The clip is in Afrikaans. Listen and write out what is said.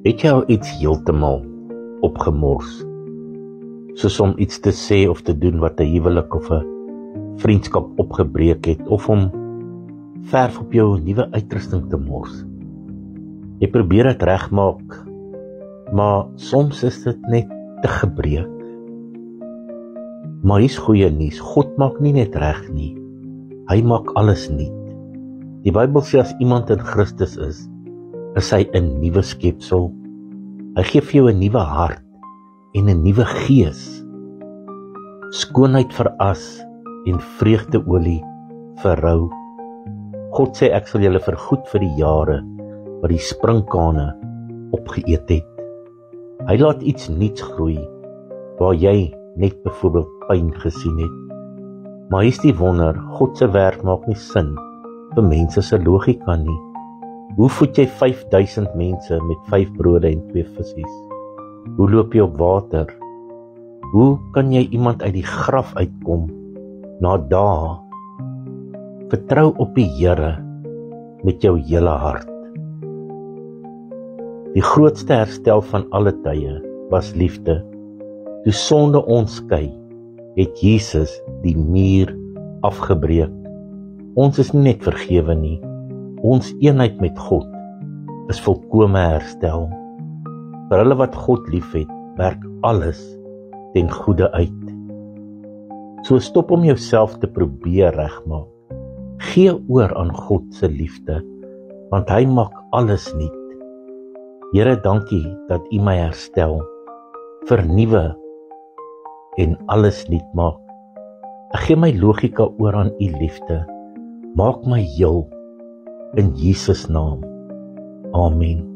Het jy al iets heeltemal opgemors? Soos om iets te sê of te doen wat 'n huwelik of 'n vriendskap opgebreek het, of om verf op jou nuwe uitrusting te mors. Jy probeer dit regmaak, maar soms is dit net te gebreek. Maar hier's goeie nuus, God maak nie net reg nie, hy maak alles nuut. Die Bybel sê as iemand in Christus is hy 'n nuwe skepsel. Hy gee vir jou 'n nuwe hart en 'n nuwe gees. Skoonheid vir as en vreugdeolie vir rou. God sê ek sal julle vergoed vir die jare wat die sprinkane opgeëet het. Hy laat iets nuuts groei waar jy net byvoorbeeld pyn gesien het. Maar hier's die wonder, God se werk maak nie sin vir mense se logika nie. Hoe voed jy 5000 mense met 5 brode en 2 visse? Hoe loop jy op water? Hoe kan jy iemand uit die graf uitkom na dae? Vertrou op die Here met jou hele hart. Die grootste herstel van alle tye was liefde. Toe sonde ons skei, het Jesus die muur afgebreek. Ons is nie net vergewe nie, ons eenheid met God is volkome herstel. Vir hulle wat God liefhet, werk alles ten goeie uit. So stop om jouself te probeer regmaak. Gee oor aan God se liefde, want hy maak alles nuut. Here, dankie dat U my herstel, vernuwe en alles nuut maak. Ek gee my logika oor aan U liefde. Maak my heel in Jesus naam. Amen.